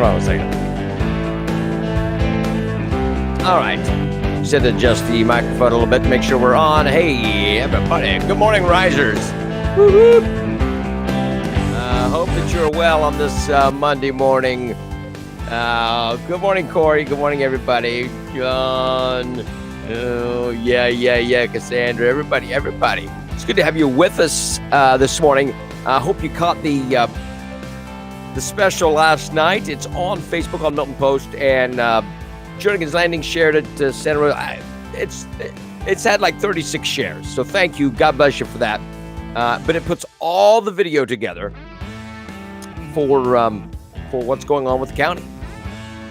on a second. All right. Just had to adjust the microphone a little bit to make sure we're on. Hey, everybody. Good morning, risers. Woo-hoo. Hope that you're well on this Monday morning. Good morning, Corey. Good morning, everybody. John. Oh, yeah, Cassandra. Everybody. It's good to have you with us this morning. I hope you caught the special last night. It's on Facebook on Milton Post, and Jernigan's Landing shared it to Santa Rosa. It's had like 36 shares, so thank you. God bless you for that. But it puts all the video together for what's going on with the county.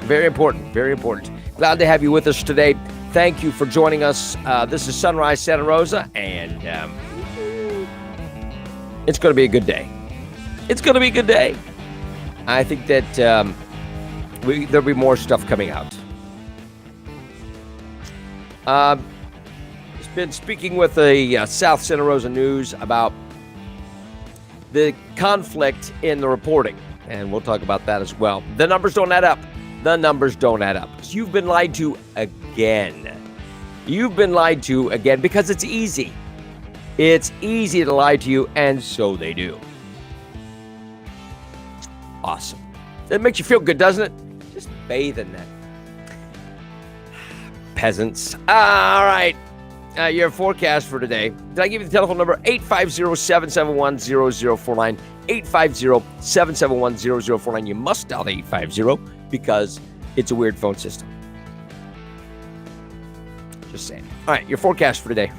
Very important, very important. Glad to have you with us today. Thank you for joining us. This is Sunrise Santa Rosa, and it's going to be a good day. It's going to be a good day. I think that there'll be more stuff coming out. Been speaking with the South Santa Rosa News about the conflict in the reporting, and we'll talk about that as well. The numbers don't add up. You've been lied to again. Because it's easy. It's easy to lie to you, and so they do. Awesome. It makes you feel good, doesn't it? Just bathe in that. Peasants. All right. Your forecast for today. Did I give you the telephone number? 850-771-0049. 850-771-0049. You must dial the 850 because it's a weird phone system. Just saying. All right, your forecast for today.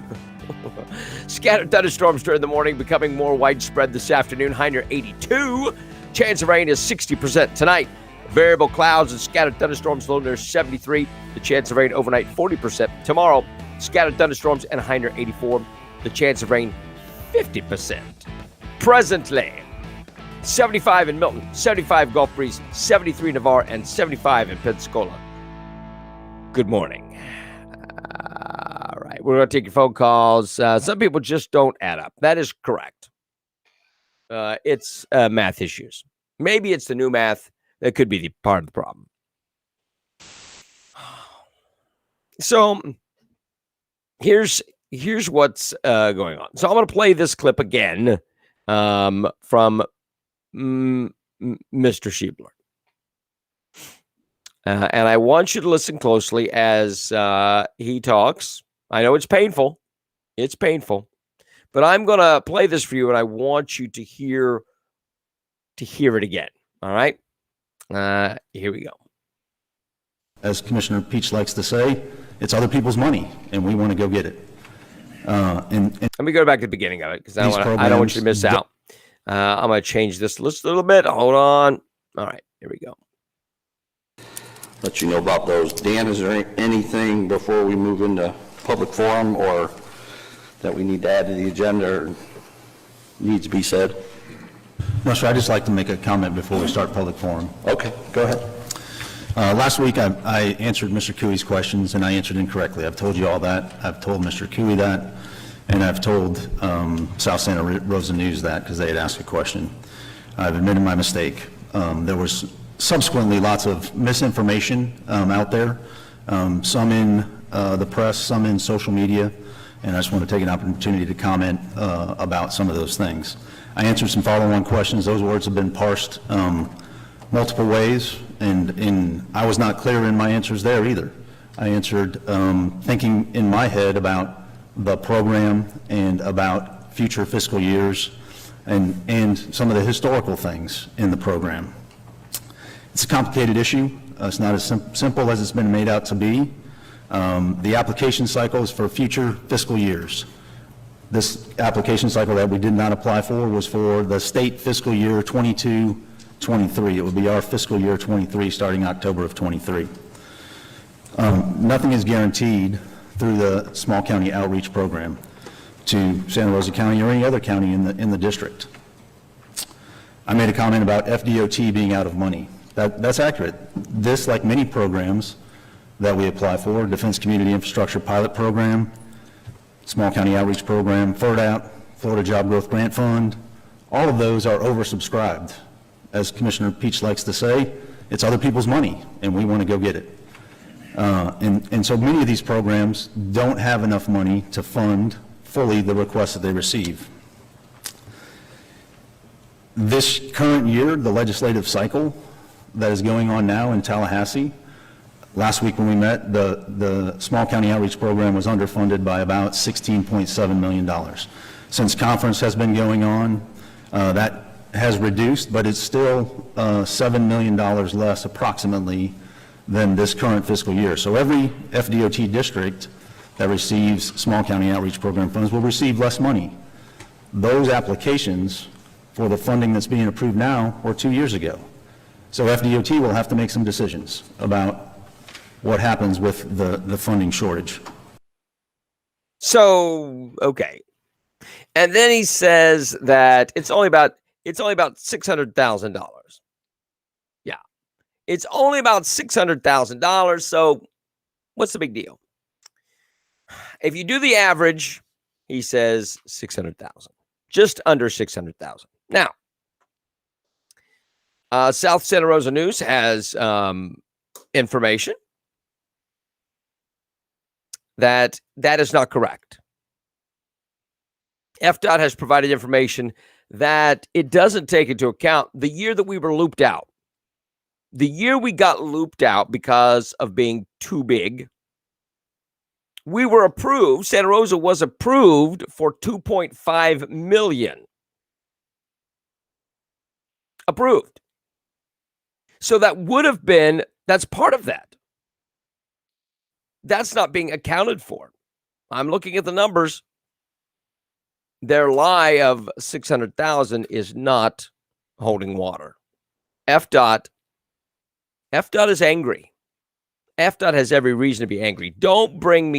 Scattered thunderstorms during the morning, becoming more widespread this afternoon. High near 82. Chance of rain is 60% tonight. Variable clouds and scattered thunderstorms, low near 73. The chance of rain overnight, 40%. Tomorrow, scattered thunderstorms and high near 84. The chance of rain, 50%. Presently, 75 in Milton, 75 Gulf Breeze, 73 Navarre, and 75 in Pensacola. Good morning. All right, we're going to take your phone calls. Some people just don't add up. That is correct. It's math issues. Maybe it's the new math. That could be the part of the problem. So here's what's going on. So I'm going to play this clip again from Mr. Schiebler. And I want you to listen closely as he talks. I know it's painful. But I'm going to play this for you, and I want you to hear it again. All right? Here we go. As Commissioner Peach likes to say, it's other people's money, and we want to go get it. And let me go back to the beginning of it, because I don't want you to miss out. I'm going to change this list a little bit. Hold on. All right, here we go. Let you know about those. Dan, is there anything before we move into public forum or that we need to add to the agenda or needs to be said? No, sir, I'd just like to make a comment before we start public forum. Okay, go ahead. Last week, I answered Mr. Cooey's questions, and I answered incorrectly. I've told you all that. I've told Mr. Cooey that, and I've told South Santa Rosa News that because they had asked a question. I've admitted my mistake. There was subsequently lots of misinformation out there, some in the press, some in social media, and I just want to take an opportunity to comment about some of those things. I answered some follow-on questions. Those words have been parsed multiple ways, and I was not clear in my answers there either. I answered thinking in my head about the program and about future fiscal years and some of the historical things in the program. It's a complicated issue. It's not as simple as it's been made out to be. The application cycle is for future fiscal years. This application cycle that we did not apply for was for the state fiscal year 22-23. It would be our fiscal year 23 starting October of 23. Nothing is guaranteed through the small county outreach program to Santa Rosa County or any other county in the district. I made a comment about FDOT being out of money. That's accurate. This, like many programs that we apply for, Defense Community Infrastructure Pilot Program, Small County Outreach Program, FERDAP, Florida Job Growth Grant Fund, all of those are oversubscribed. As Commissioner Peach likes to say, It's other people's money, and we want to go get it. And so many of these programs don't have enough money to fund fully the requests that they receive. This current year, the legislative cycle that is going on now in Tallahassee, last week when we met, the Small County Outreach Program was underfunded by about $16.7 million. Since conference has been going on, that has reduced, but it's still $7 million less approximately than this current fiscal year. So every FDOT district that receives Small County Outreach Program funds will receive less money. Those applications for the funding that's being approved now were 2 years ago. So FDOT will have to make some decisions about what happens with the funding shortage. So, okay. And then he says that it's only about $600,000. Yeah. It's only about $600,000. So what's the big deal? If you do the average, he says 600,000, just under 600,000. Now, South Santa Rosa News has information that is not correct. FDOT has provided information that it doesn't take into account the year that we were looped out. The year we got looped out because of being too big, we were approved. Santa Rosa was approved for $2.5 million. Approved. So that would have been, that's part of that. That's not being accounted for. I'm looking at the numbers. Their lie of 600,000 is not holding water. FDOT is angry. FDOT has every reason to be angry. Don't bring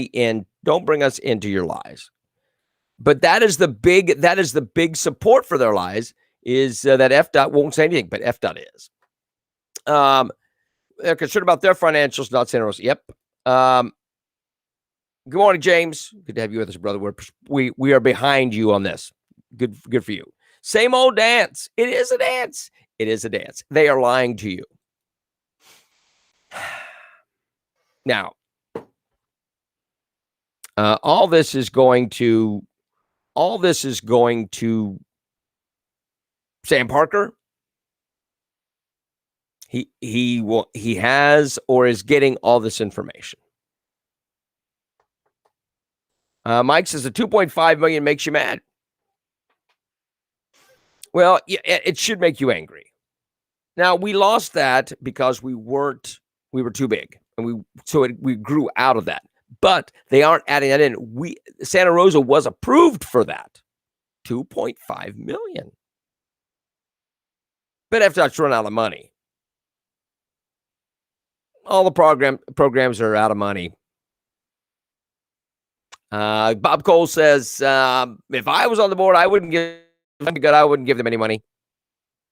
us into your lies. But that is the big support for their lies, is that FDOT won't say anything, but FDOT is. They're concerned about their financials, not Santa Rosa. Yep. Good morning, James. Good to have you with us, brother. We are behind you on this. Good for you. Same old dance. It is a dance. It is a dance. They are lying to you. Now, all this is going to Sam Parker. He has or is getting all this information. Mike says the $2.5 million makes you mad. Well, yeah, it should make you angry. Now, we lost that because we were too big, and we grew out of that. But they aren't adding that in. Santa Rosa was approved for that, $2.5 million. But FDOT's run out of money. All the programs are out of money. Bob Cole says, if I was on the board, I wouldn't give them any money.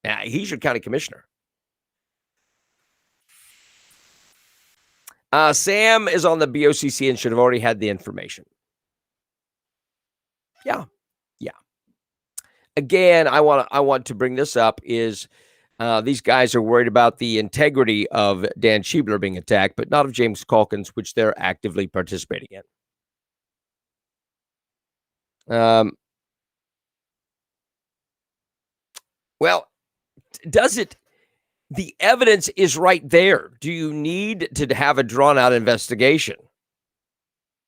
Yeah, he's your county commissioner. Sam is on the BOCC and should have already had the information. Yeah. Again, I want to bring this up is these guys are worried about the integrity of Dan Schiebler being attacked, but not of James Calkins, which they're actively participating in. Well, the evidence is right there. Do you need to have a drawn out investigation?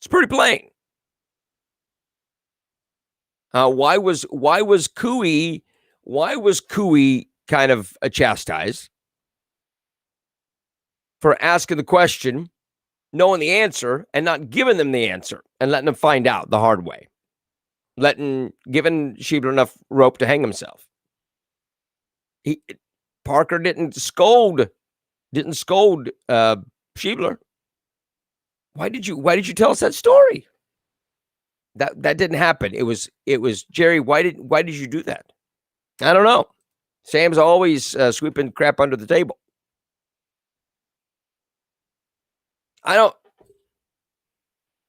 It's pretty plain. Why was Cooey kind of chastised for asking the question, knowing the answer, and not giving them the answer and letting them find out the hard way? Giving Schiebler enough rope to hang himself. Parker didn't scold Schiebler. Why did you tell us that story? That didn't happen. It was Jerry. Why did you do that? I don't know. Sam's always sweeping crap under the table. I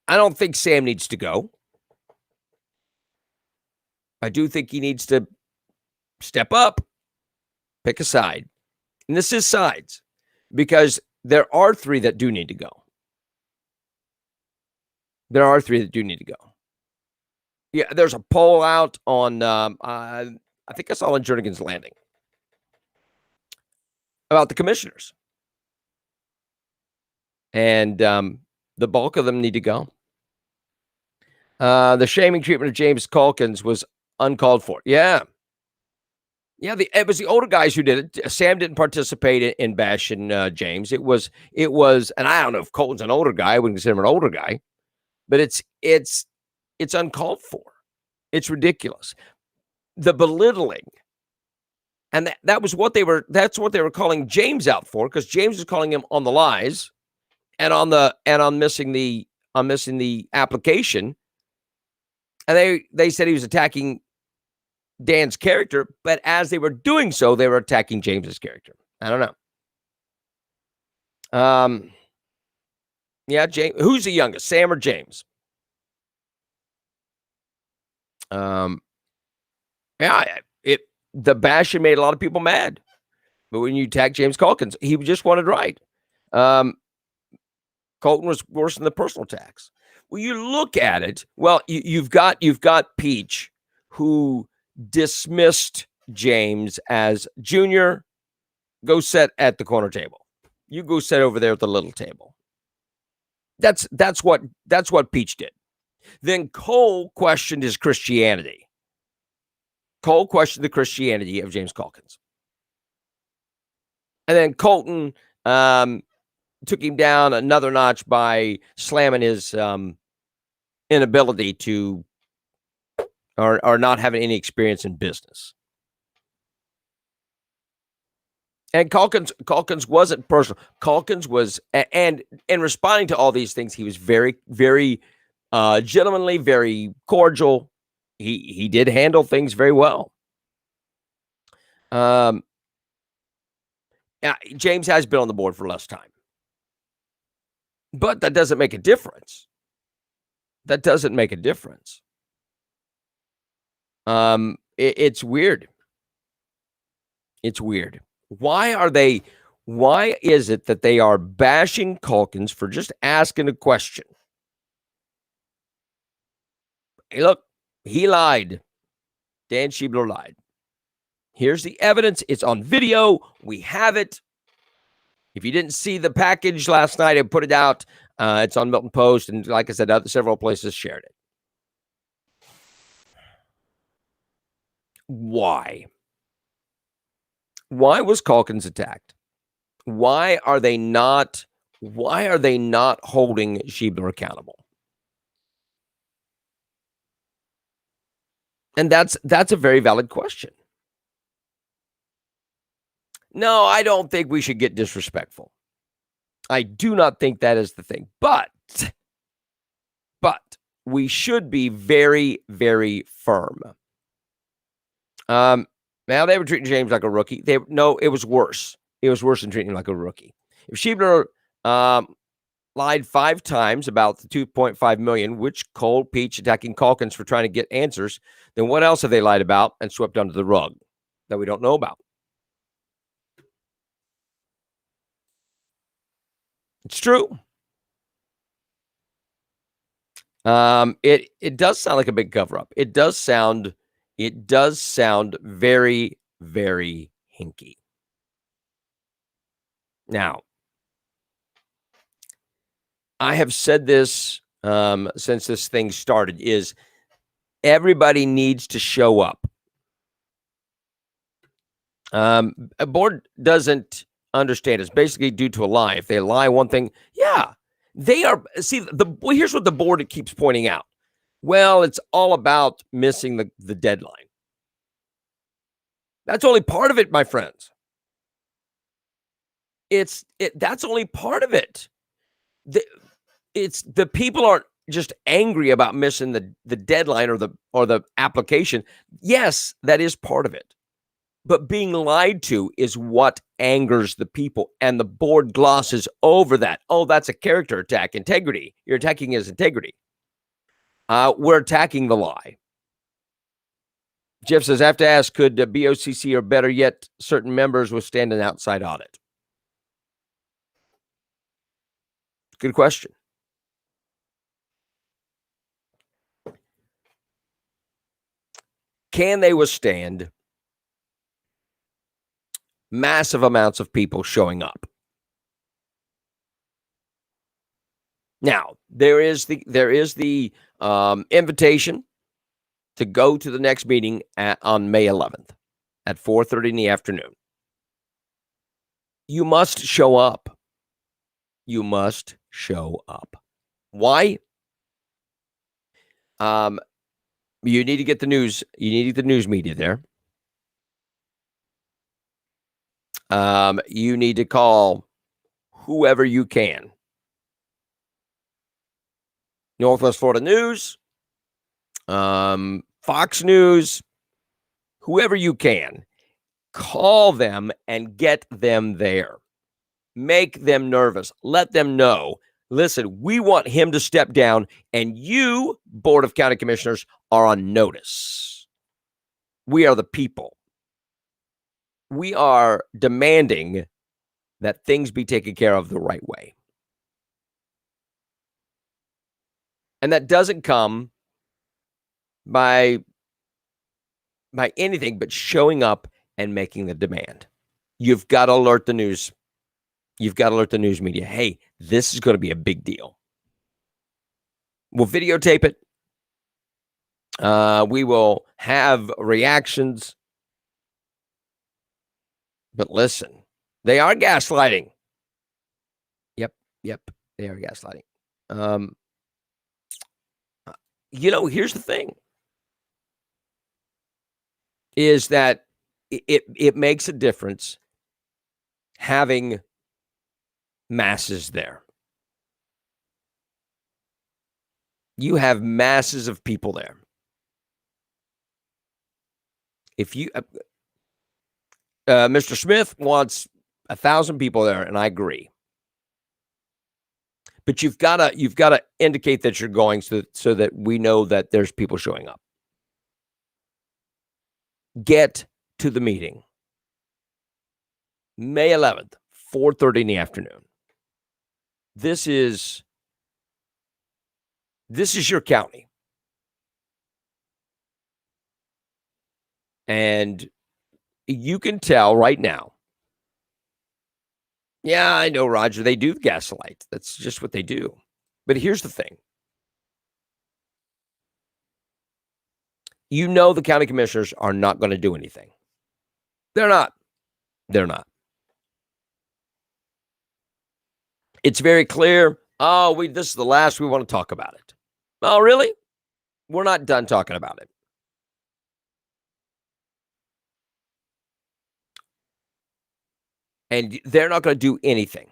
don't think Sam needs to go. I do think he needs to step up, pick a side. And this is sides. because there are 3 that do need to go. There are 3 that do need to go. Yeah, there's a poll out on, I think I saw on Jernigan's Landing about the commissioners. And the bulk of them need to go. The shaming treatment of James Calkins was uncalled for. Yeah. Yeah, it was the older guys who did it. Sam didn't participate in bashing James. It was, and I don't know if Colton's an older guy. I wouldn't consider him an older guy, but it's uncalled for. It's ridiculous. The belittling, and that was what that's what they were calling James out for, because James was calling him on the lies and on missing the application, and they said he was attacking Dan's character, but as they were doing so, they were attacking James's character. I don't know. Yeah, James. Who's the youngest, Sam or James? Yeah, the bashing made a lot of people mad, but when you attack James Calkins, he just wanted right. Colton was worse than the personal attacks. When you look at it, well, you've got Peach, who dismissed James as Junior. Go sit at the corner table. You go sit over there at the little table. That's what Peach did. Then Cole questioned his Christianity. Cole questioned the Christianity of James Calkins. And then Colton took him down another notch by slamming his inability to, or not having any experience in business. And Calkins wasn't personal. Calkins was, and in responding to all these things, he was very, very gentlemanly, very cordial. He did handle things very well. James has been on the board for less time, but that doesn't make a difference. That doesn't make a difference. It's weird. It's weird. Why is it that they are bashing Calkins for just asking a question? Hey, look, he lied. Dan Schiebler lied. Here's the evidence. It's on video. We have it. If you didn't see the package last night, I put it out. It's on Milton Post, and like I said, several places shared it. Why? Why was Calkins attacked? Why are they not holding Schiebler accountable? And that's a very valid question. No, I don't think we should get disrespectful. I do not think that is the thing. But we should be very, very firm. Now, they were treating James like a rookie. It was worse. It was worse than treating him like a rookie. If Schiebler lied 5 times about the $2.5 million, which Cole, Peach attacking Calkins for trying to get answers, then what else have they lied about and swept under the rug that we don't know about? It's true. It does sound like a big cover-up. It does sound very, very hinky. Now, I have said this since this thing started, is everybody needs to show up. A board doesn't understand. It's basically due to a lie. If they lie one thing, yeah, they are. See, here's what the board keeps pointing out. Well, it's all about missing the deadline. That's only part of it, my friends. That's only part of it. The people aren't just angry about missing the deadline or the application. Yes, that is part of it. But being lied to is what angers the people, and the board glosses over that. Oh, that's a character attack. Integrity. You're attacking his integrity. We're attacking the lie. Jeff says, I have to ask, could BOCC, or better yet, certain members withstand an outside audit? Good question. Can they withstand massive amounts of people showing up? Now, there is the invitation to go to the next meeting on May 11th at 4:30 in the afternoon. You must show up. You must show up. Why? You need to get the news. You need the news media there. You need to call whoever you can. Northwest Florida News, Fox News, whoever you can. Call them and get them there. Make them nervous. Let them know, listen, we want him to step down, and you, Board of County Commissioners, are on notice. We are the people. We are demanding that things be taken care of the right way. And that doesn't come by anything but showing up and making the demand. You've got to alert the news. You've got to alert the news media. Hey, this is going to be a big deal. We'll videotape it. We will have reactions. But listen, they are gaslighting. Yep, they are gaslighting. Here's the thing. Is that it makes a difference having masses there. You have masses of people there. If you, Mr. Smith wants 1,000 people there, and I agree. But you've got to indicate that you're going so that we know that there's people showing up. Get to the meeting. May 11th, 4:30 in the afternoon. This is your county. And you can tell right now. Yeah, I know, Roger. They do gaslight. That's just what they do. But here's the thing. You know the county commissioners are not going to do anything. They're not. It's very clear. Oh, this is the last we want to talk about it. Oh, really? We're not done talking about it. And they're not going to do anything.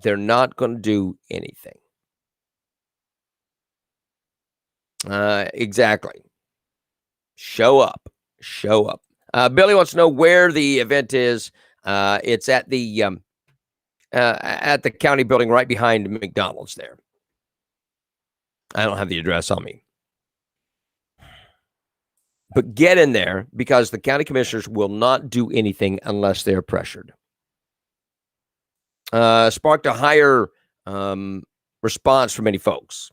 They're not going to do anything. Exactly. Show up. Billy wants to know where the event is. It's at the county building right behind McDonald's there. I don't have the address on me. But get in there because the county commissioners will not do anything unless they're pressured. Sparked a higher response from many folks.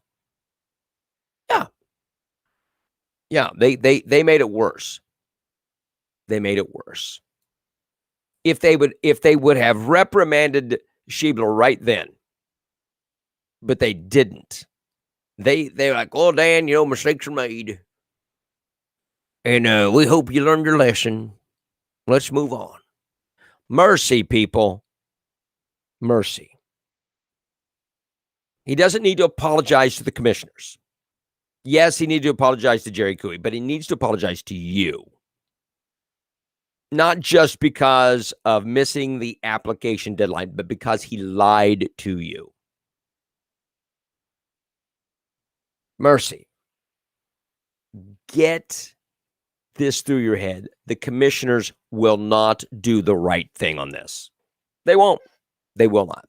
Yeah, they made it worse. If they would have reprimanded Schiebler right then, but they didn't. They're like, oh, Dan, mistakes are made. And we hope you learned your lesson. Let's move on. Mercy, people. Mercy. He doesn't need to apologize to the commissioners. Yes, he needs to apologize to Jerry Cooey, but he needs to apologize to you. Not just because of missing the application deadline, but because he lied to you. Mercy. Get this through your head. The commissioners will not do the right thing on this. They won't. They will not.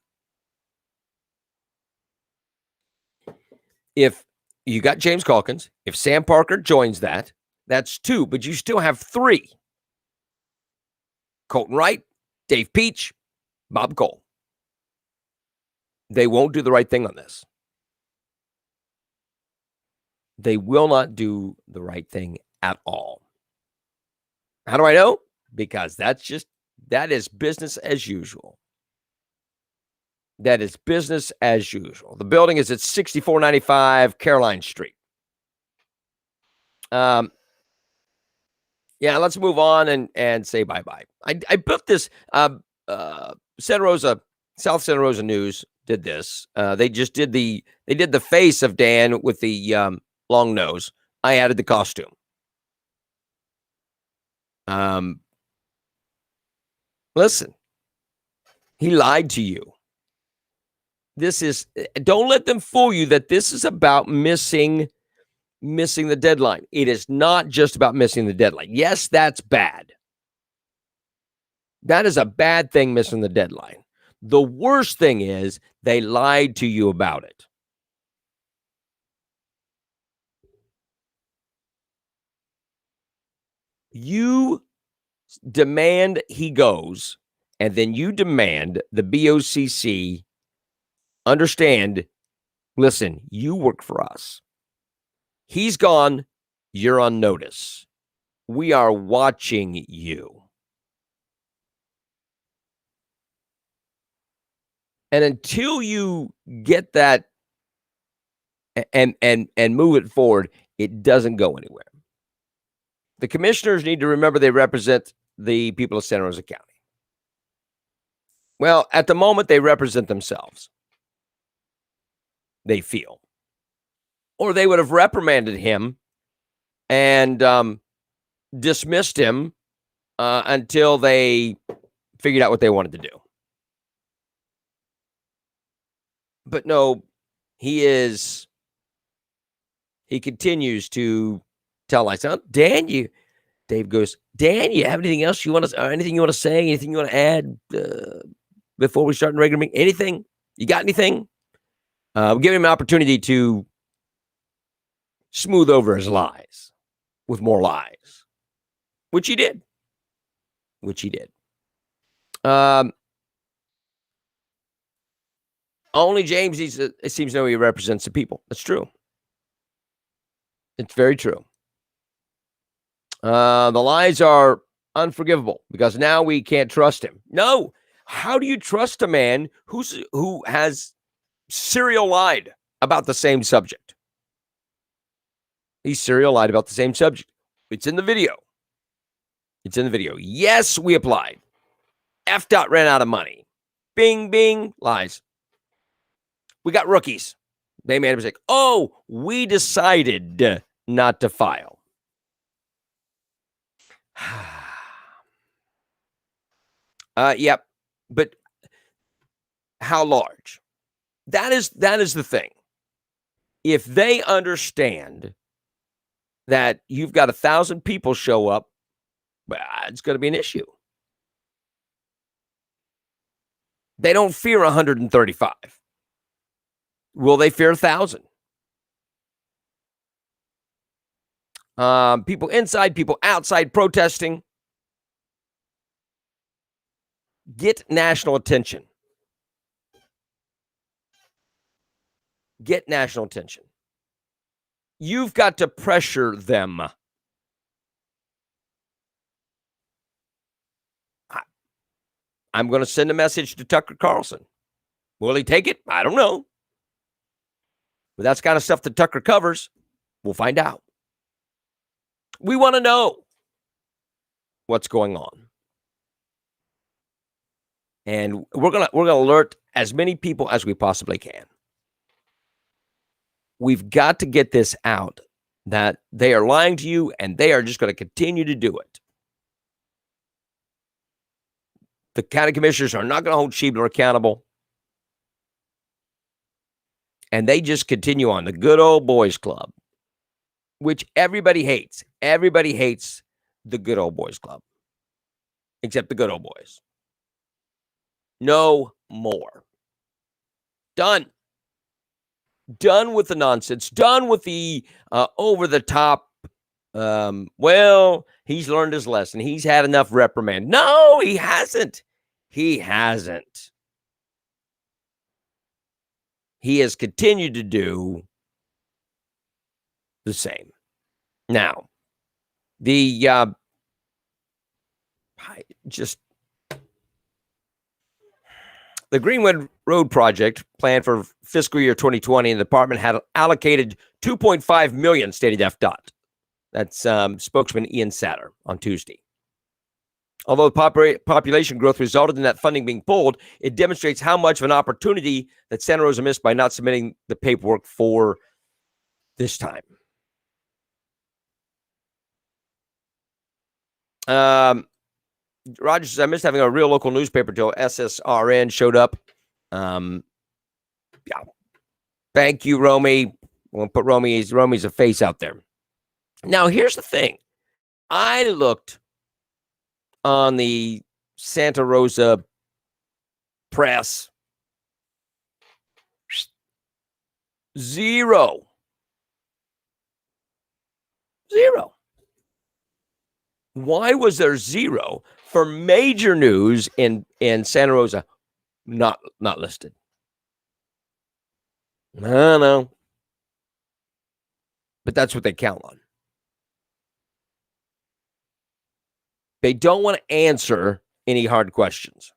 If you got James Calkins, if Sam Parker joins that, that's 2, but you still have 3. Colton Wright, Dave Peach, Bob Cole. They won't do the right thing on this. They will not do the right thing at all. How do I know? Because that is business as usual. That is business as usual. The building is at 6495 Caroline Street. Yeah, let's move on and say bye-bye. I built this, Santa Rosa, South Santa Rosa News did this. They did the face of Dan with the long nose. I added the costume. Listen, he lied to you. Don't let them fool you that this is about missing the deadline. It is not just about missing the deadline. Yes, that's bad. That is a bad thing, missing the deadline. The worst thing is they lied to you about it. You demand he goes, and then you demand the BOCC understand, listen, you work for us. He's gone. You're on notice. We are watching you. And until you get that and move it forward, it doesn't go anywhere. The commissioners need to remember they represent the people of Santa Rosa County. Well, at the moment, they represent themselves. They feel. Or they would have reprimanded him and dismissed him until they figured out what they wanted to do. But no, he continues to tell lies. Dave goes, Dan, you have anything else you want to, anything you want to say, anything you want to add before we start the regular meeting? Anything? You got anything? We'll give him an opportunity to smooth over his lies with more lies, which he did. Only James it seems to know he represents the people. That's true. It's very true. The lies are unforgivable because now we can't trust him. No. How do you trust a man who has serial lied about the same subject? He serial lied about the same subject. It's in the video. Yes, we applied. FDOT ran out of money. Bing, bing, lies. We got rookies. They made a mistake. Oh, we decided not to file. Yep. But how large? That is the thing. If they understand that you've got 1,000 people show up, well, it's going to be an issue. They don't fear 135. Will they fear 1,000? People inside, people outside protesting. Get national attention. Get national attention. You've got to pressure them. I'm going to send a message to Tucker Carlson. Will he take it? I don't know. But that's kind of stuff that Tucker covers. We'll find out. We want to know what's going on. And we're gonna alert as many people as we possibly can. We've got to get this out that they are lying to you and they are just going to continue to do it. The county commissioners are not going to hold Schiebler accountable. And they just continue on the good old boys club, which everybody hates. Everybody hates the good old boys club, except the good old boys. No more. Done. Done with the nonsense. Done with the over the top. Well, he's learned his lesson. He's had enough reprimand. No, he hasn't. He hasn't. he has continued to do the same. Now, the Greenwood Road project planned for fiscal year 2020, and the department had allocated $2.5 million, stated FDOT. That's spokesman Ian Satter on Tuesday. Although population growth resulted in that funding being pulled, it demonstrates how much of an opportunity that Santa Rosa missed by not submitting the paperwork for this time. Roger says, I missed having a real local newspaper till SSRN showed up. Yeah. Thank you, Romy. We'll put Romy's a face out there. Now, here's the thing. I looked on the Santa Rosa press. Zero. Why was there zero for major news in Santa Rosa not listed? I don't know. But that's what they count on. They don't want to answer any hard questions.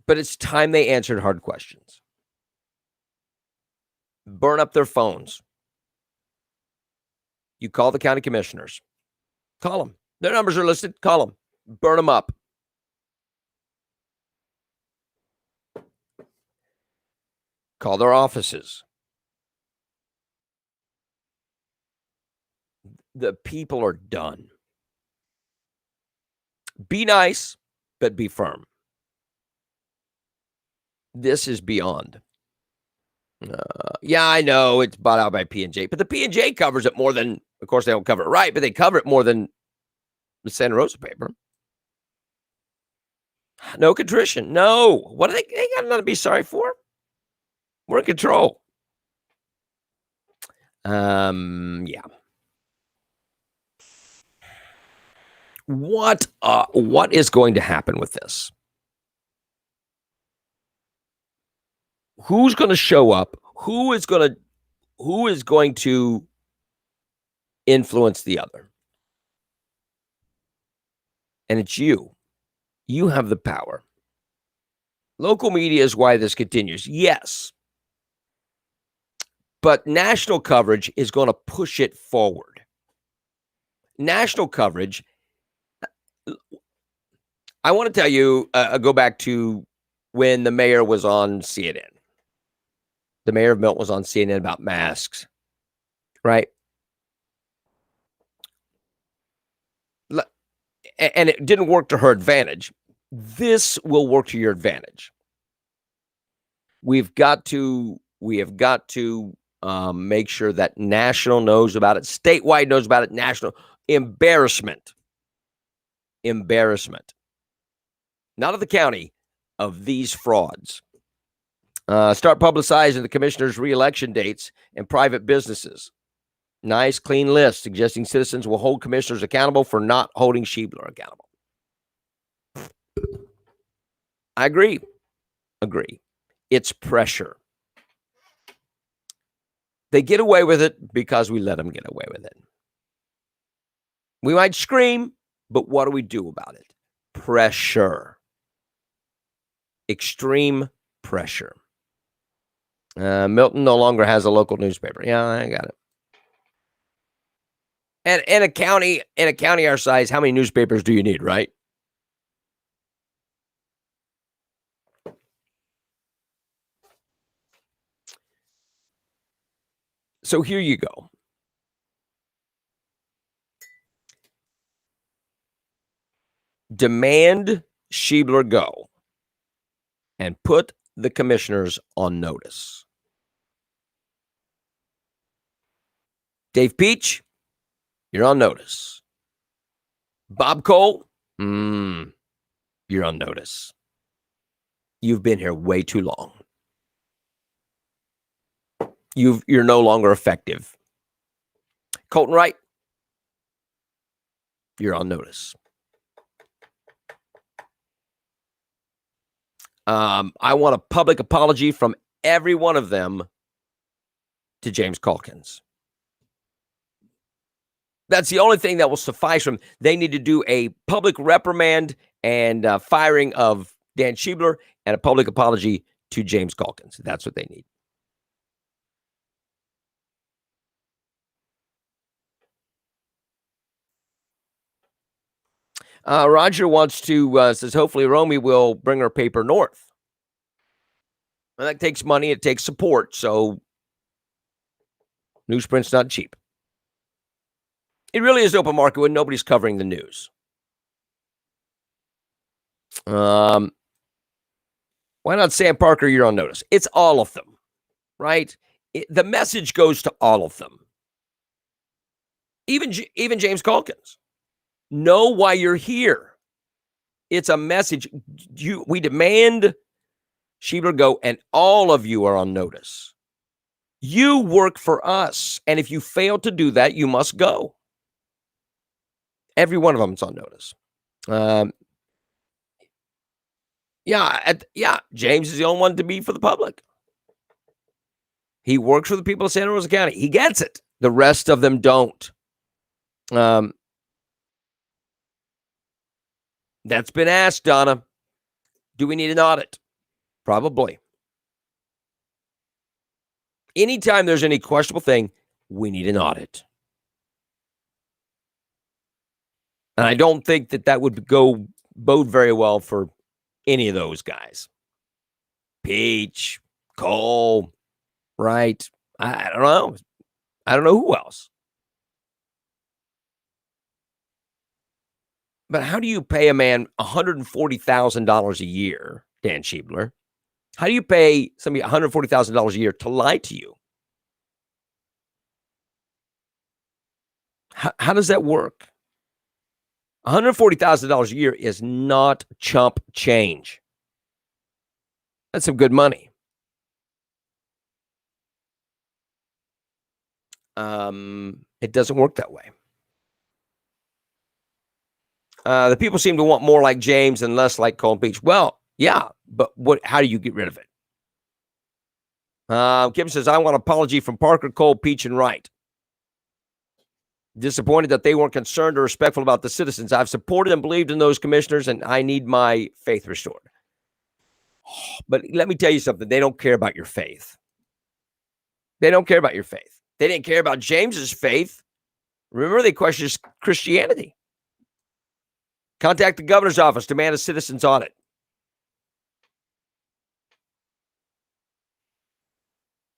But it's time they answered hard questions. Burn up their phones. You call the county commissioners. Call them. Their numbers are listed. Call them. Burn them up. Call their offices. The people are done. Be nice, but be firm. This is beyond. Yeah, I know it's bought out by P&J, but the P&J covers it more than, of course, they don't cover it right, but they cover it more than the Santa Rosa paper. No contrition. No. What do they got nothing to be sorry for? We're in control. Yeah. What is going to happen with this? Who's going to show up? Who is going to influence the other? And it's you. You have the power. Local media is why this continues. Yes. But national coverage is going to push it forward. National coverage. I want to tell you, go back to when the mayor was on CNN. The mayor of Milton was on CNN about masks, right? And it didn't work to her advantage. This will work to your advantage. We have got to make sure that national knows about it, statewide knows about it, national. Embarrassment. Not of the county, of these frauds. Start publicizing the commissioner's re-election dates and private businesses. Nice, clean list suggesting citizens will hold commissioners accountable for not holding Schiebler accountable. I agree. It's pressure. They get away with it because we let them get away with it. We might scream, but what do we do about it? Pressure. Extreme pressure. Milton no longer has a local newspaper. Yeah, I got it. And in a county our size, how many newspapers do you need, right? So here you go. Demand Schiebler go and put the commissioners on notice. Dave Peach, you're on notice. Bob Cole, you're on notice. You've been here way too long. You're no longer effective. Colton Wright, you're on notice. I want a public apology from every one of them to James Calkins. That's the only thing that will suffice from. They need to do a public reprimand and firing of Dan Schiebler and a public apology to James Calkins. That's what they need. Roger wants to, says, hopefully Romy will bring her paper north. And that takes money. It takes support. So newsprint's not cheap. It really is open market when nobody's covering the news. Why not Sam Parker? You're on notice. It's all of them, right? The message goes to all of them. Even James Calkins. Know why you're here. It's a message. We demand Schiebler go, and all of you are on notice. You work for us, and if you fail to do that, you must go. Every one of them is on notice. James is the only one to be for the public. He works for the people of Santa Rosa County. He gets it. The rest of them don't. That's been asked, Donna. Do we need an audit? Probably. Anytime there's any questionable thing, we need an audit. And I don't think that would bode very well for any of those guys. Peach, Cole, right? I don't know. I don't know who else. But how do you pay a man $140,000 a year, Dan Schiebler? How do you pay somebody $140,000 a year to lie to you? How does that work? $140,000 a year is not chump change. That's some good money. It doesn't work that way. The people seem to want more like James and less like Cole and Peach. Well, yeah, but how do you get rid of it? Kim says, I want an apology from Parker, Cole, Peach, and Wright. Disappointed that they weren't concerned or respectful about the citizens. I've supported and believed in those commissioners, and I need my faith restored. But let me tell you something. They don't care about your faith. They don't care about your faith. They didn't care about James's faith. Remember, they questioned his Christianity. Contact the governor's office. Demand a citizen's audit.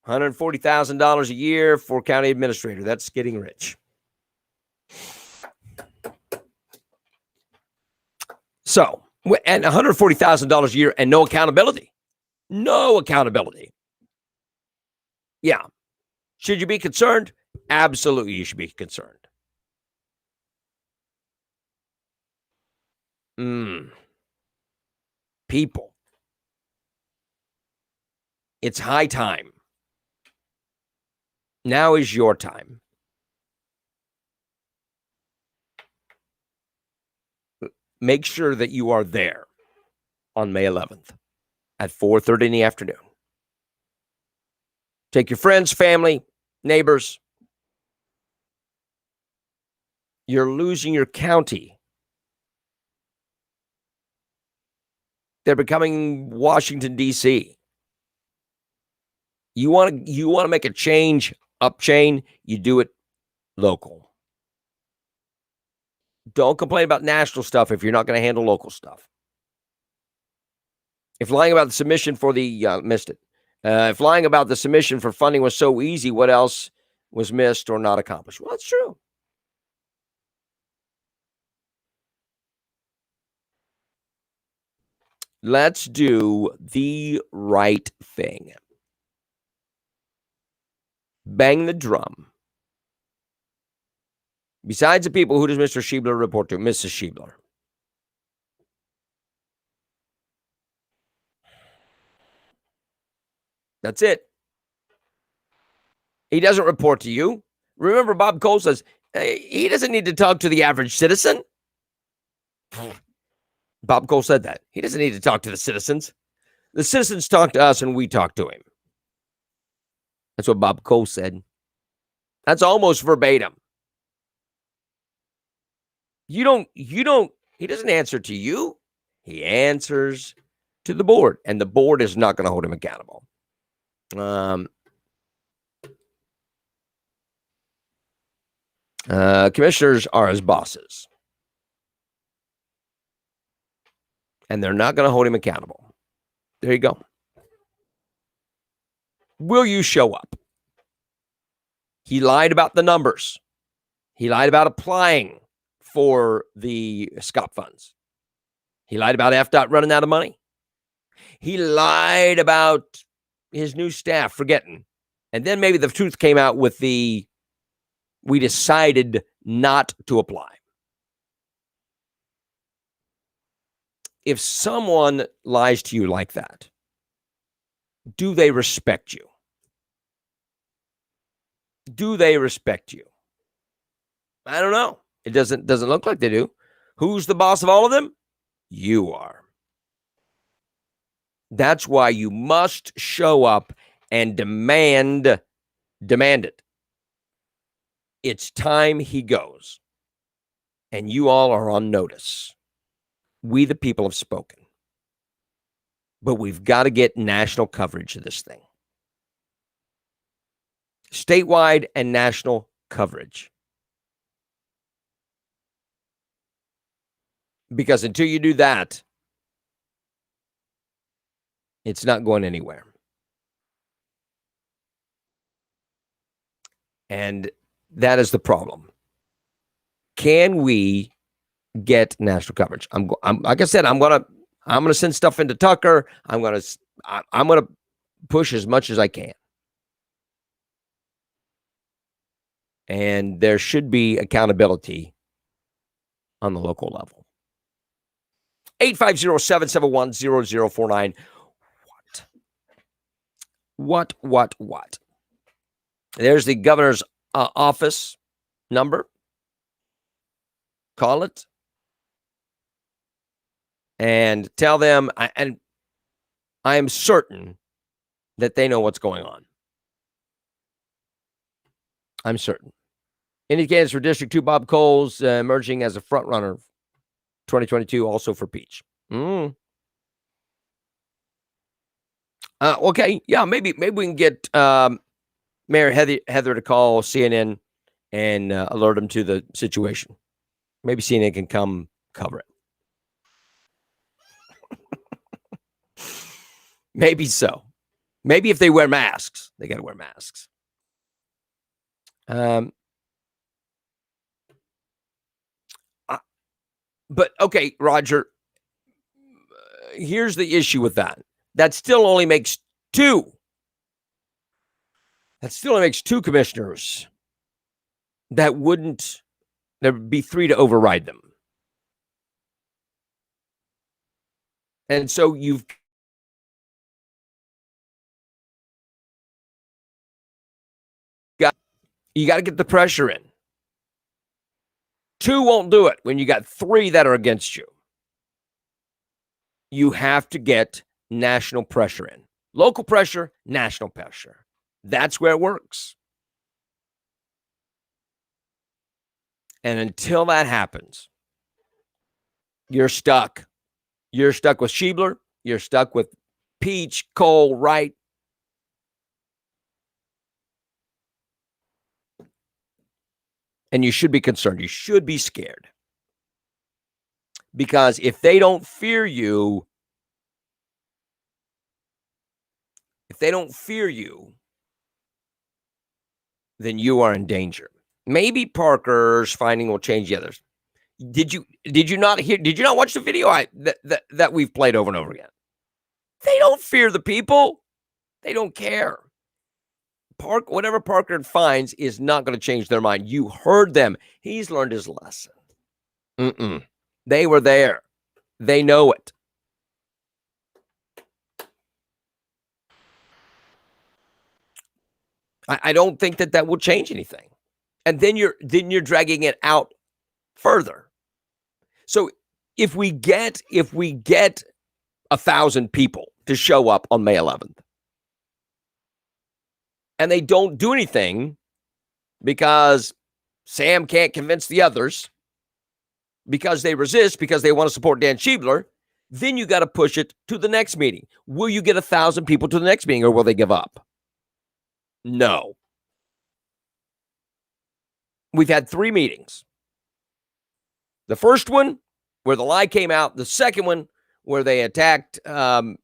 $140,000 a year for county administrator. That's getting rich. So, and $140,000 a year and no accountability. No accountability. Yeah. Should you be concerned? Absolutely, you should be concerned. People. It's high time. Now is your time. Make sure that you are there on May 11th at 4:30 in the afternoon. Take your friends, family, neighbors. You're losing your county. They're becoming Washington, D.C. You want to make a change up chain, you do it local. Don't complain about national stuff if you're not going to handle local stuff. If lying about the submission for the missed it. If lying about the submission for funding was so easy, what else was missed or not accomplished? Well, that's true. Let's do the right thing. Bang the drum. Besides the people, who does Mr. Schiebler report to? Mrs. Schiebler. That's it. He doesn't report to you. Remember, Bob Cole says he doesn't need to talk to the average citizen. Bob Cole said that. He doesn't need to talk to the citizens. The citizens talk to us and we talk to him. That's what Bob Cole said. That's almost verbatim. He doesn't answer to you. He answers to the board, and the board is not going to hold him accountable. Commissioners are his bosses, and they're not going to hold him accountable. There you go. Will you show up? He lied about the numbers. He lied about applying for the SCOP funds. He lied about FDOT running out of money. He lied about his new staff forgetting. And then maybe the truth came out with we decided not to apply. If someone lies to you like that, do they respect you? Do they respect you? I don't know. It doesn't look like they do. Who's the boss of all of them? You are. That's why you must show up and demand it. It's time he goes. And you all are on notice. We, the people, have spoken. But we've got to get national coverage of this thing. Statewide and national coverage. Because until you do that, it's not going anywhere. And that is the problem. Can we get national coverage? I'm like I said, I'm gonna send stuff into Tucker. I'm gonna push as much as I can. And there should be accountability on the local level. 850-771-0049. What? There's the governor's office number. Call it. And tell them, and I am certain that they know what's going on. I'm certain. Any candidates for District 2, Bob Coles emerging as a front runner 2022, also for Peach. Okay, yeah, maybe we can get Mayor Heather to call CNN and alert them to the situation. Maybe CNN can come cover it. Maybe so. Maybe if they wear masks, they got to wear masks. But okay, Roger, here's the issue with that. That still only makes two. That still only makes two commissioners. There would be three to override them. And so you got to get the pressure in. Two won't do it when you got three that are against you. You have to get national pressure in. Local pressure, national pressure. That's where it works. And until that happens, you're stuck. You're stuck with Schiebler. You're stuck with Peach, Cole, Wright. And you should be concerned. You should be scared. Because if they don't fear you, then you are in danger. Maybe Parker's finding will change the others. Did you not watch the video that we've played over and over again? They don't fear the people. They don't care. Whatever Parker finds is not going to change their mind. You heard them. He's learned his lesson. They were there. They know it. I don't think that will change anything. And then you're dragging it out further. So if we get 1,000 people to show up on May 11th. And they don't do anything because Sam can't convince the others, because they resist, because they want to support Dan Schiebler. Then you got to push it to the next meeting. Will you get 1,000 people to the next meeting, or will they give up? No. We've had 3 meetings. The first one, where the lie came out. The second one, where they attacked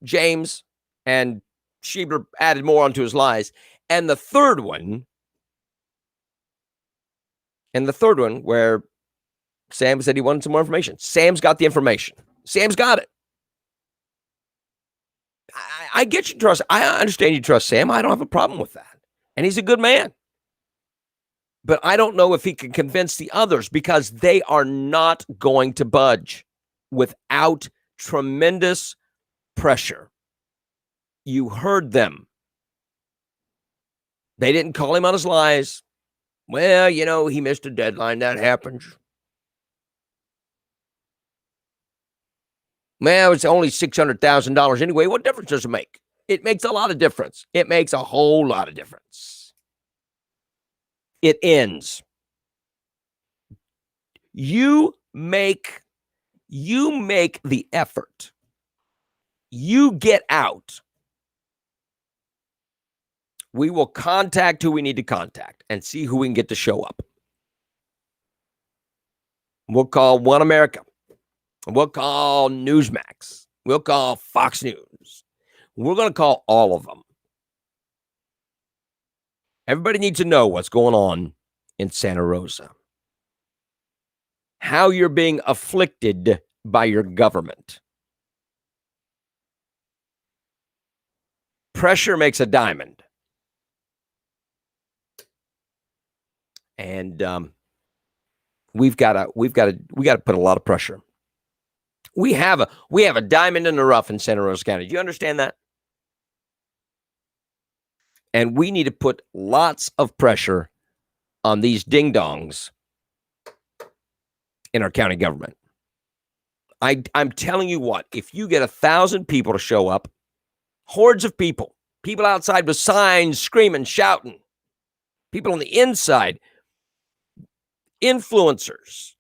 James and Schiebler added more onto his lies. And the third one, where Sam said he wanted some more information. Sam's got the information. Sam's got it. I get you trust. I understand you trust Sam. I don't have a problem with that. And he's a good man. But I don't know if he can convince the others, because they are not going to budge without tremendous pressure. You heard them. They didn't call him on his lies. Well, he missed a deadline. That happens. Well, it's only $600,000 anyway. What difference does it make? It makes a lot of difference. It makes a whole lot of difference. It ends. You make the effort. You get out. We will contact who we need to contact and see who we can get to show up. We'll call One America. We'll call Newsmax. We'll call Fox News. We're going to call all of them. Everybody needs to know what's going on in Santa Rosa. How you're being afflicted by your government. Pressure makes a diamond. And we've got to put a lot of pressure. We have a diamond in the rough in Santa Rosa County. Do you understand that? And we need to put lots of pressure on these ding-dongs in our county government. I'm telling you what, if you get 1,000 people to show up, hordes of people outside with signs, screaming, shouting, people on the inside, influencers,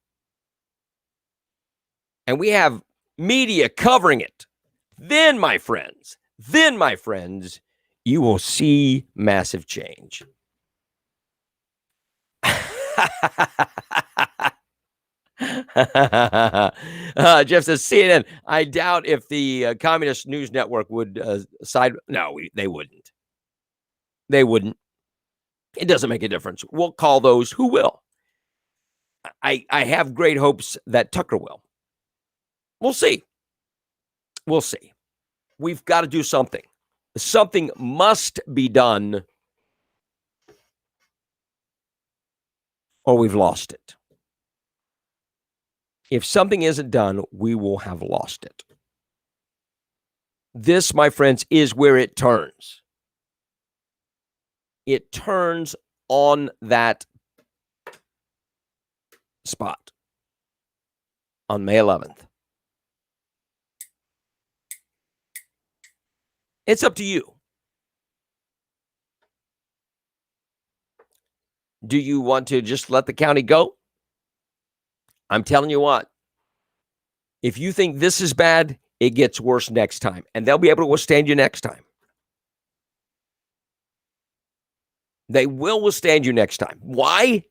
and we have media covering it, then, my friends, you will see massive change. Jeff says, CNN, I doubt if the Communist News Network would side. No, they wouldn't. They wouldn't. It doesn't make a difference. We'll call those who will. I have great hopes that Tucker will. We'll see. We'll see. We've got to do something. Something must be done, or we've lost it. If something isn't done, we will have lost it. This, my friends, is where it turns. It turns on that spot on May 11th. It's up to you. Do you want to just let the county go? I'm telling you what, if you think this is bad, it gets worse next time, and they'll be able to withstand you next time. They will withstand you next time. Why?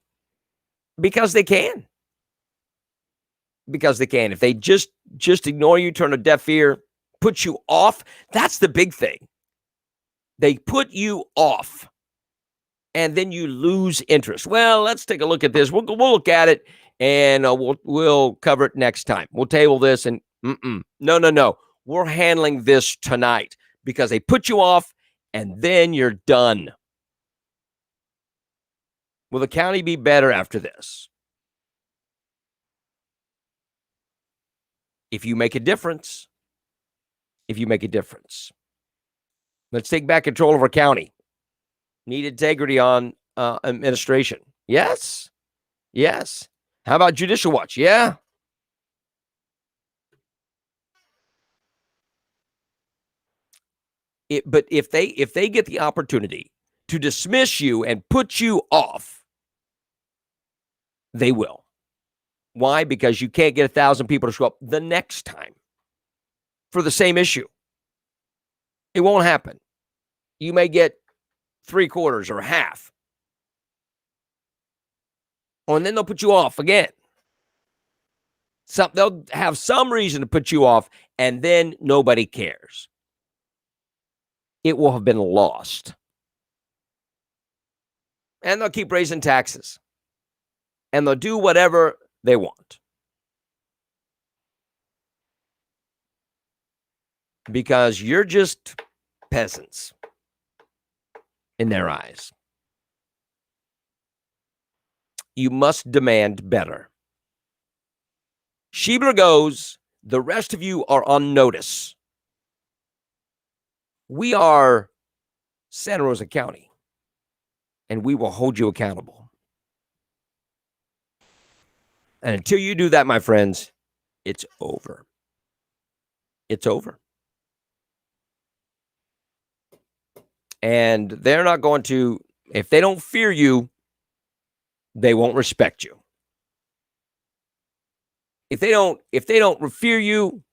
Because they can. Because they can. If they just ignore you, turn a deaf ear, put you off, that's the big thing. They put you off, and then you lose interest. Well, let's take a look at this. We'll look at it, and we'll cover it next time. We'll table this, and no. We're handling this tonight because they put you off, and then you're done. Will the county be better after this? If you make a difference. Let's take back control of our county. Need integrity on administration. Yes. How about Judicial Watch? Yeah. But if they get the opportunity to dismiss you and put you off, they will. Why? Because you can't get 1,000 people to show up the next time for the same issue. It won't happen. You may get 3/4 or half. And then they'll put you off again. They'll have some reason to put you off, and then nobody cares. It will have been lost. And they'll keep raising taxes. And they'll do whatever they want. Because you're just peasants in their eyes. You must demand better. Schiebler goes, the rest of you are on notice. We are Santa Rosa County, and we will hold you accountable. And until you do that, my friends, it's over. It's over. And they're not going to, if they don't fear you, they won't respect you. If they don't fear you,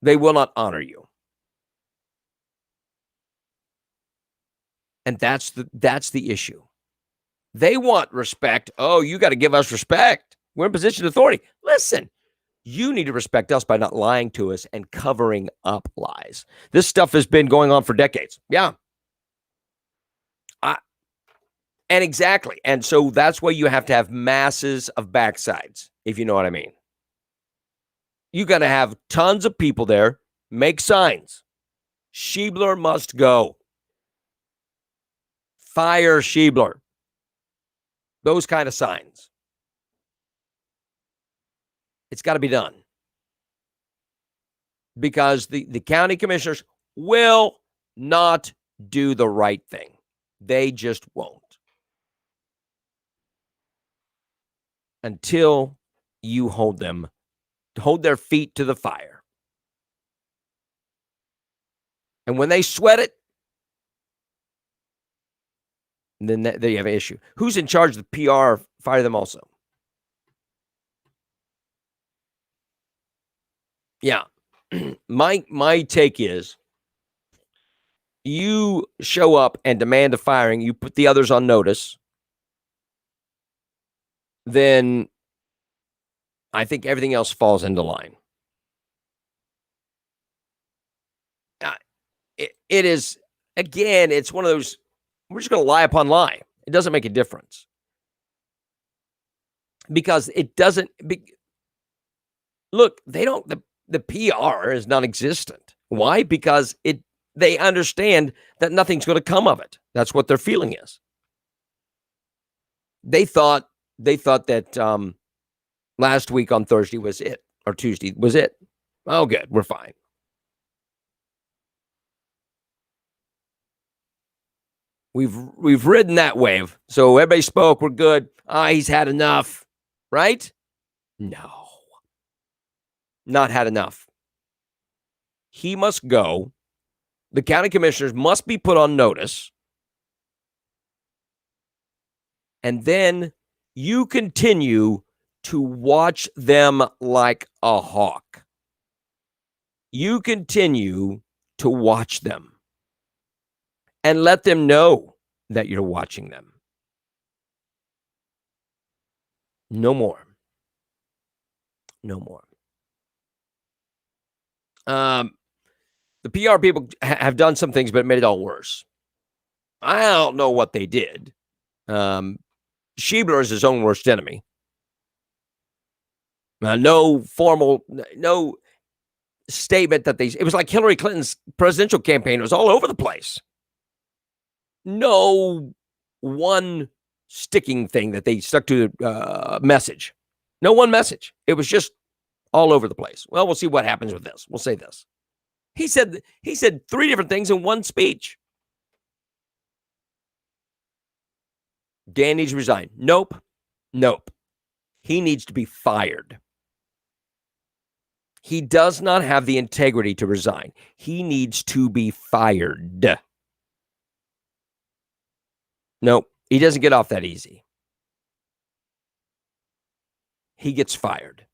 they will not honor you. And that's the issue. They want respect. Oh, you got to give us respect. We're in position of authority. Listen, you need to respect us by not lying to us and covering up lies. This stuff has been going on for decades. Yeah. And exactly. And so that's why you have to have masses of backsides, if you know what I mean. You got to have tons of people there, make signs. Schiebler must go. Fire Schiebler. Those kind of signs. It's got to be done. Because the county commissioners will not do the right thing. They just won't. Until you hold their feet to the fire. And when they sweat it, then there you have an issue. Who's in charge of the PR? Fire them also. Yeah. My take is you show up and demand a firing, you put the others on notice, then I think everything else falls into line. It is, again, it's one of those, we're just going to lie upon lie. It doesn't make a difference. Because it doesn't, look, they don't, the PR is non-existent. Why? Because they understand that nothing's going to come of it. That's what their feeling is. They thought that last week on Thursday was it, or Tuesday was it. Oh, good, we're fine. We've ridden that wave, so everybody spoke. We're good. He's had enough, right? No, not had enough. He must go. The county commissioners must be put on notice, and then you continue to watch them like a hawk. You continue to watch them and let them know that you're watching them. No more. No more. The PR people have done some things, but it made it all worse. I don't know what they did. Schiebler is his own worst enemy. No statement that it was like Hillary Clinton's presidential campaign. It was all over the place. No one sticking thing that they stuck to message. No one message. It was just all over the place. Well, we'll see what happens with this. We'll say this. He said 3 different things in one speech. Dan needs to resign. Nope. He needs to be fired. He does not have the integrity to resign. He needs to be fired. Nope, he doesn't get off that easy. He gets fired.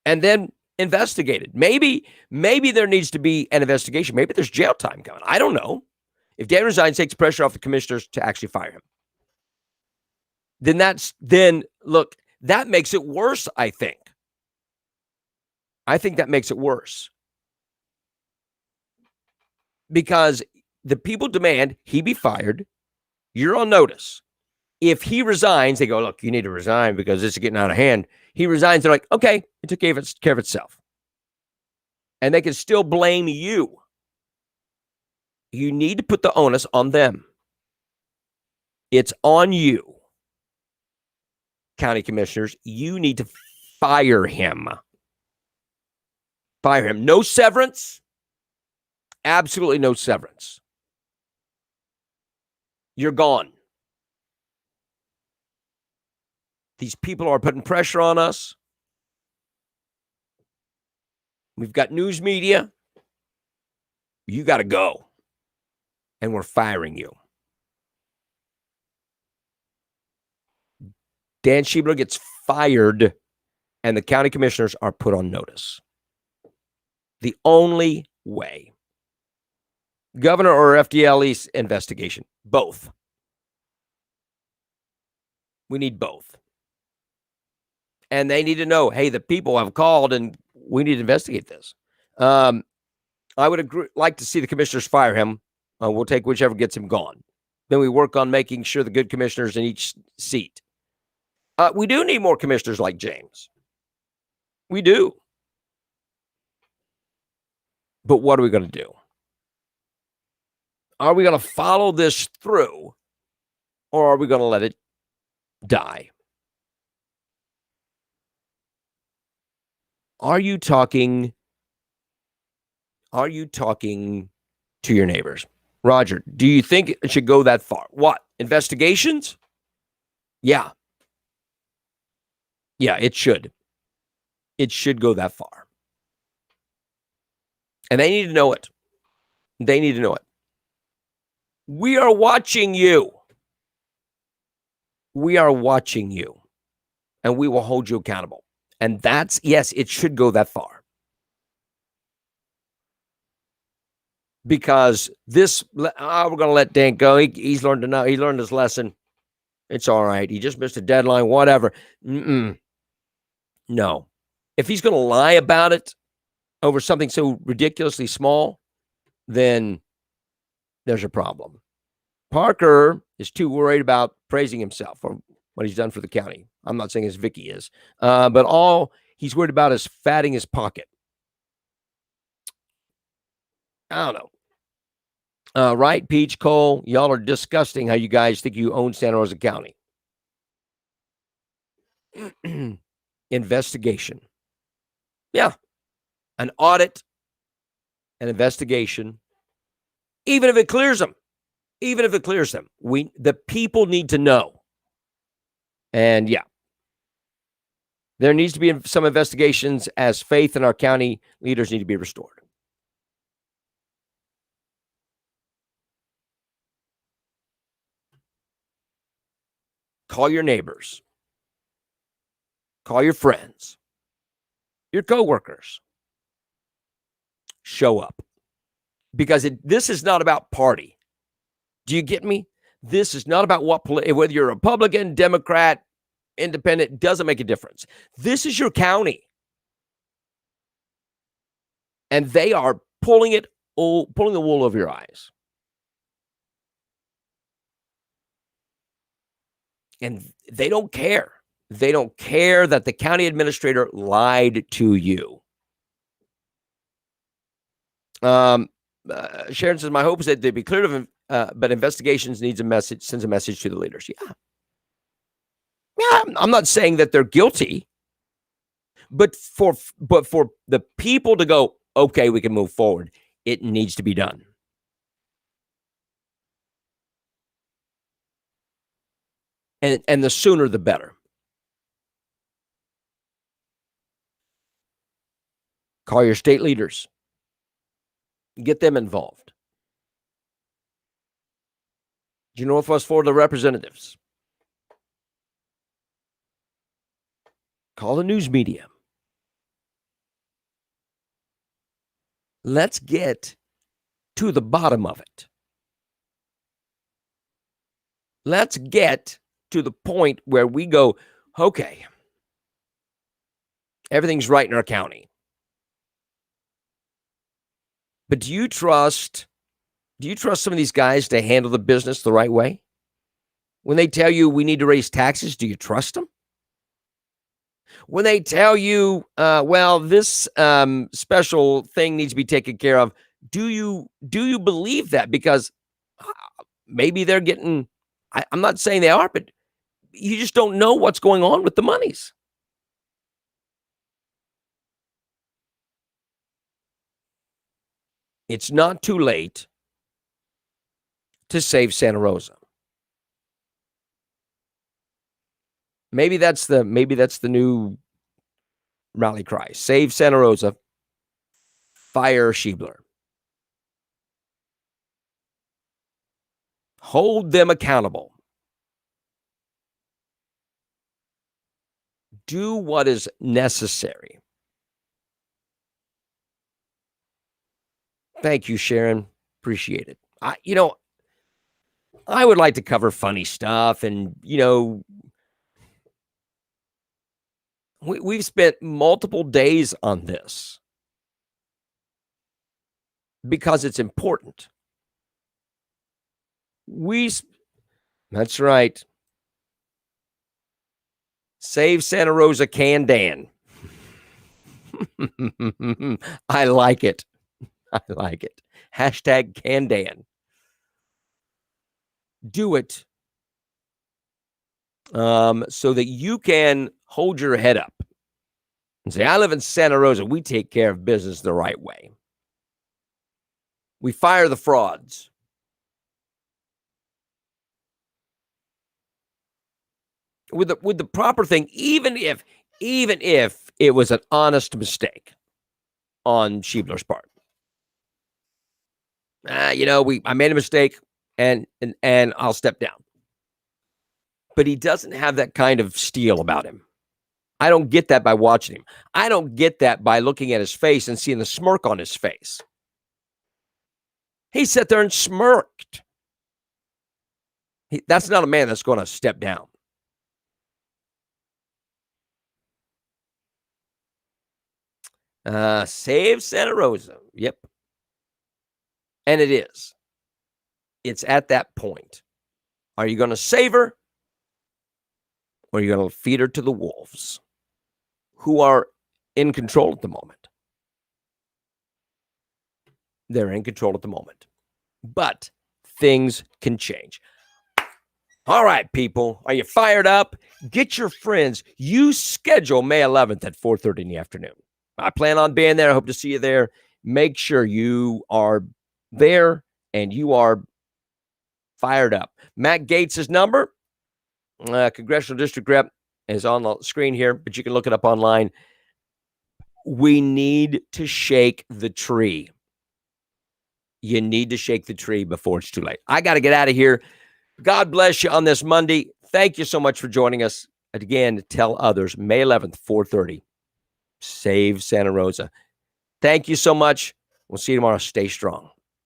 And then investigated. Maybe there needs to be an investigation. Maybe there's jail time coming. I don't know. If Dan resigns, takes pressure off the commissioners to actually fire him. Then look, that makes it worse, I think. I think that makes it worse. Because the people demand he be fired. You're on notice. If he resigns, they go, look, you need to resign because this is getting out of hand. He resigns. They're like, okay, it took care of itself. And they can still blame you. You need to put the onus on them. It's on you, county commissioners. You need to fire him. Fire him. No severance. Absolutely no severance. You're gone. These people are putting pressure on us. We've got news media. You got to go. And we're firing you. Dan Schiebler gets fired, and the county commissioners are put on notice. The only way. Governor or FDLE investigation. Both. We need both. And they need to know, hey, the people have called and we need to investigate this. I would like to see the commissioners fire him. We'll take whichever gets him gone. Then we work on making sure the good commissioners in each seat. We do need more commissioners like James. We do. But what are we going to do? Are we going to follow this through, or are we going to let it die? Are you talking to your neighbors? Roger, do you think it should go that far? What? Investigations? Yeah. Yeah, it should. It should go that far. And they need to know it. They need to know it. We are watching you. We are watching you. And we will hold you accountable. And yes, it should go that far. Because we're going to let Dan go. He's learned enough. He learned his lesson. It's all right. He just missed a deadline, whatever. No. If he's going to lie about it over something so ridiculously small, then there's a problem. Parker is too worried about praising himself for what he's done for the county. I'm not saying as Vicky is, but all he's worried about is fatting his pocket. I don't know. Right, Peach, Cole, y'all are disgusting how you guys think you own Santa Rosa County. Investigation. Yeah. An audit, an investigation, even if it clears them. Even if it clears them. The people need to know. And yeah. There needs to be some investigations as faith in our county leaders need to be restored. Call your neighbors. Call your friends. Your coworkers. Show up. Because this is not about party. Do you get me? This is not about whether you're a Republican, Democrat, Independent, doesn't make a difference. This is your county. And they are pulling the wool over your eyes. And they don't care. They don't care that the county administrator lied to you. Sharon says, my hope is that they be clear but investigations sends a message to the leaders. Yeah, I'm not saying that they're guilty, but for the people to go, okay, we can move forward, it needs to be done. And the sooner the better. Call your state leaders. Get them involved. Do you know Northwest Florida representatives? Call the news media. Let's get to the bottom of it. Let's get to the point where we go, okay, everything's right in our county. But do you trust some of these guys to handle the business the right way? When they tell you we need to raise taxes, do you trust them? When they tell you, this special thing needs to be taken care of, do you believe that? Because maybe they're getting, I'm not saying they are, but you just don't know what's going on with the monies. It's not too late to save Santa Rosa. Maybe that's the new rally cry. Save Santa Rosa. Fire Schiebler. Hold them accountable. Do what is necessary. Thank you, Sharon. Appreciate it. I would like to cover funny stuff, and we've spent multiple days on this because it's important. That's right. Save Santa Rosa Can Dan. I like it. I like it. Hashtag Can Dan. Do it so that you can hold your head up and say, I live in Santa Rosa. We take care of business the right way. We fire the frauds. With the proper thing, even if it was an honest mistake on Schiebler's part. I made a mistake and I'll step down. But he doesn't have that kind of steel about him. I don't get that by watching him. I don't get that by looking at his face and seeing the smirk on his face. He sat there and smirked. That's not a man that's going to step down. Save Santa Rosa. Yep. And it is. It's at that point. Are you going to save her? Or are you going to feed her to the wolves who are in control at the moment? They're in control at the moment. But things can change. All right, people. Are you fired up? Get your friends. You schedule May 11th at 4:30 in the afternoon. I plan on being there. I hope to see you there. Make sure you are there and you are fired up. Matt Gates' number, Congressional District Rep, is on the screen here, but you can look it up online. We need to shake the tree. You need to shake the tree before it's too late. I got to get out of here. God bless you on this Monday. Thank you so much for joining us. And again, tell others, May 11th, 4:30. Save Santa Rosa. Thank you so much. We'll see you tomorrow. Stay strong.